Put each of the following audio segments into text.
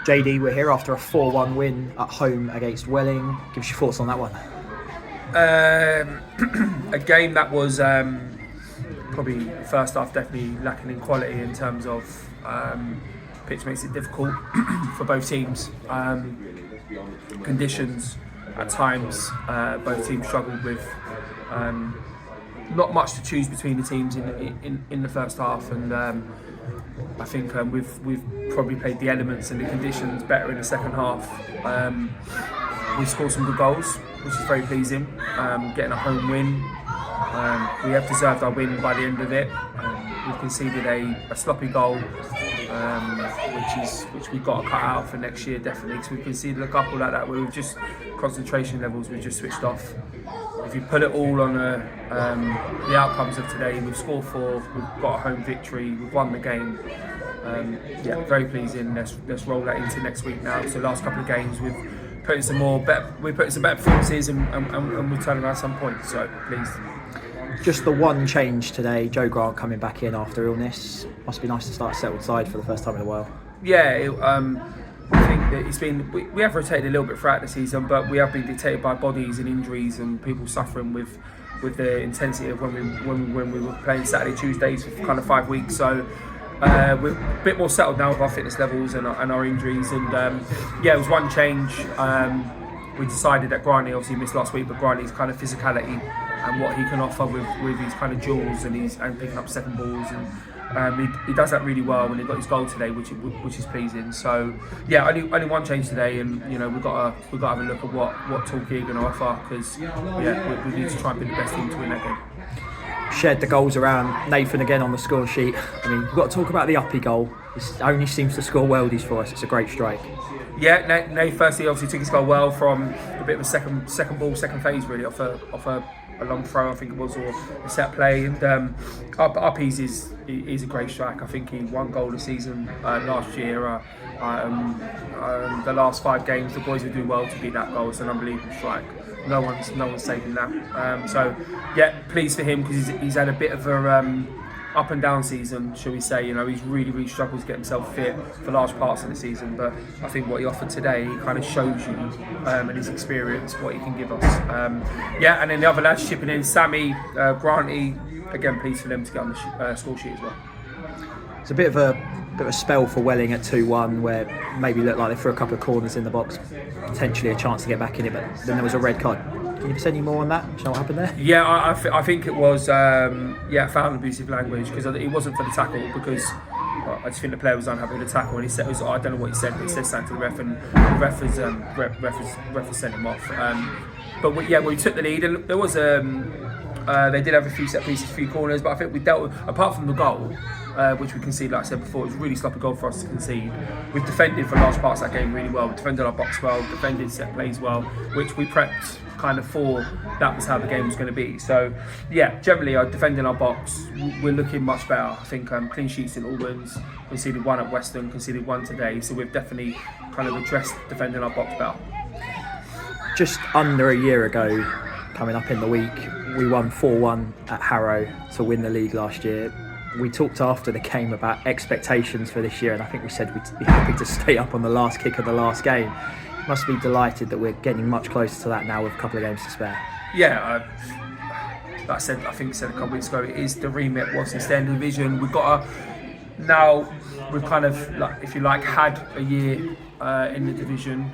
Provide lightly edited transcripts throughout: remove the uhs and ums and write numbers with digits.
JD, we're here after a 4-1 win at home against Welling. Give us your thoughts on that one. A game that was probably first half definitely lacking in quality in terms of pitch makes it difficult for both teams. Conditions at times both teams struggled with. Not much to choose between the teams in the first half, and I think we've probably played the elements and the conditions better in the second half. We scored some good goals, which is very pleasing. Getting a home win, we have deserved our win by the end of it. We've conceded a sloppy goal, which we've got to cut out for next year definitely, because we've conceded a couple like that where we've just concentration levels we've just switched off. If you put it all on the outcomes of today, we've scored 4, we've got a home victory, we've won the game. Very pleasing. Let's roll that into next week now. So last couple of games we're putting some better performances and we're turning around some points. So pleased. Just the one change today, Joe Grant coming back in after illness. Must be nice to start a settled side for the first time in a while. Yeah, I think that it's been. We have rotated a little bit throughout the season, but we have been dictated by bodies and injuries and people suffering with the intensity of when we were playing Saturday, Tuesdays for kind of 5 weeks. So we're a bit more settled now with our fitness levels and our injuries. And it was one change. We decided that Granny obviously missed last week, but Granny's kind of physicality and what he can offer with his kind of duels and picking up second balls, and he does that really well when he got his goal today, which is pleasing. So only one change today, and we've got to have a look at what Torquay are going to offer, because we need to try and be the best team to win that game. Shared the goals around. Nathan again on the score sheet. I mean, we've got to talk about the Uppy goal. He only seems to score worldies for us. It's a great strike. Yeah, Nate firstly obviously took his goal well from a bit of a second ball, second phase really, off a long throw, I think it was, or a set play. And Uppy's is a great strike. I think he won goal this season last year. The last 5 games, the boys would do well to beat that goal. It's an unbelievable strike. No one's saving that. Pleased for him, because he's had a bit of a up and down season, shall we say. He's really struggled to get himself fit for large parts of the season, but I think what he offered today, he kind of shows you and his experience what he can give us. And then the other lads chipping in, Sammy, Granty, again pleased for them to get on the score sheet as well. It's a bit of a spell for Welling at 2-1, where maybe looked like they threw a couple of corners in the box, potentially a chance to get back in it, but then there was a red card. Can you say any more on that? Do you know what happened there? Yeah, I think it was foul abusive language, because it wasn't for the tackle, because I just think the player was unhappy with the tackle, and he said, I don't know what he said, but he said something to the ref, and the ref has sent him off. But we took the lead, and there was they did have a few set pieces, a few corners, but I think we dealt with, apart from the goal, which we conceded, like I said before, it was a really sloppy goal for us to concede. We've defended for large parts of that game really well. We defended our box well, defended set plays well, which we prepped kind of for. That was how the game was going to be. So generally defending our box, we're looking much better. I think clean sheets in Albans, conceded 1 at Western, conceded 1 today, so we've definitely kind of addressed defending our box better. Just under a year ago, coming up in the week, we won 4-1 at Harrow to win the league last year. We talked after the game about expectations for this year, and I think we said we'd be happy to stay up on the last kick of the last game. Must be delighted that we're getting much closer to that now with a couple of games to spare. Like I said, I think I said a couple of weeks ago, it is the remit was to stay in the division. We've kind of, like, if you like, had a year in the division.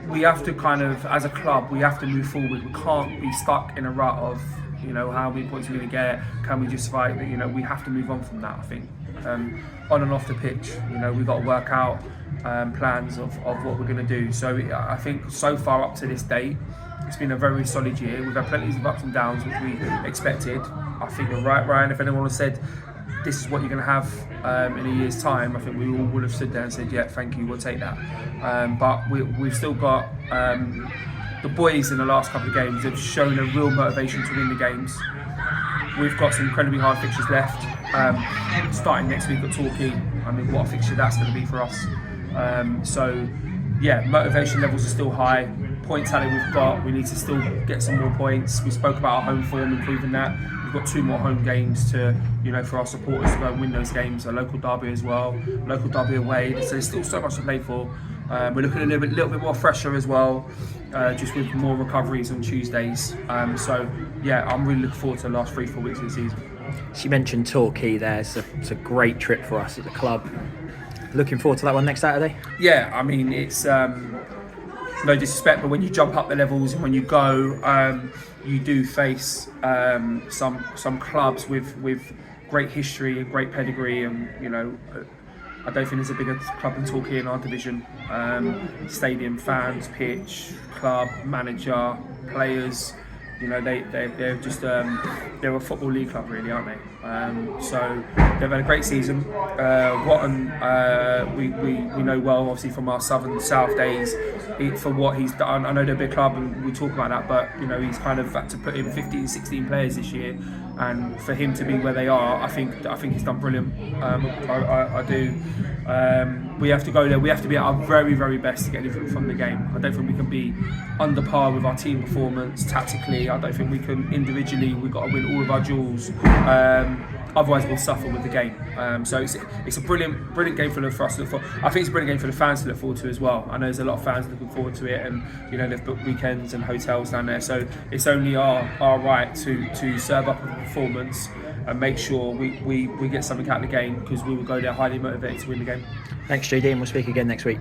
We have to kind of, as a club, we have to move forward. We can't be stuck in a rut of, how many points we're going to get, can we just fight? We have to move on from that, I think. On and off the pitch, we've got to work out plans of what we're going to do. So I think so far up to this date, it's been a very solid year. We've had plenty of ups and downs, which we expected. I think you're right, Ryan. If anyone had said, this is what you're going to have in a year's time, I think we all would have stood there and said, yeah, thank you, we'll take that. But we've still got the boys in the last couple of games have shown a real motivation to win the games. We've got some incredibly hard fixtures left. Starting next week at Torquay, I mean, what a fixture that's going to be for us. Motivation levels are still high. Point tally we've got, we need to still get some more points. We spoke about our home form, improving that. we've got 2 more home games to, for our supporters to go and win those games. A local derby as well, local derby away. So there's still so much to play for. We're looking a little bit more fresher as well, just with more recoveries on Tuesdays. So yeah, I'm really looking forward to the last 3-4 weeks of the season. She mentioned Torquay there. It's a great trip for us as a club. Looking forward to that one next Saturday. Yeah, I mean, it's no disrespect, but when you jump up the levels and when you go, you do face some clubs with great history and great pedigree, and I don't think there's a bigger club than Torquay in our division. Stadium, fans, pitch, club, manager, players. They're just they're a football league club, really, aren't they? So they've had a great season. Watton, we know well, obviously, from our south days, for what he's done. I know they're a big club and we talk about that, but he's kind of had to put in 15, 16 players this year, and for him to be where they are, I think he's done brilliant. I do. We have to go there. We have to be at our very, very best to get anything from the game. I don't think we can be under par with our team performance tactically. I don't think we can individually. We've got to win all of our duels. Otherwise, we'll suffer with the game. So it's a brilliant game for us to look for. I think it's a brilliant game for the fans to look forward to as well. I know there's a lot of fans looking forward to it, and they've booked weekends and hotels down there. So it's only our right to serve up a performance and make sure we get something out of the game, because we will go there highly motivated to win the game. Thanks, JD, and we'll speak again next week.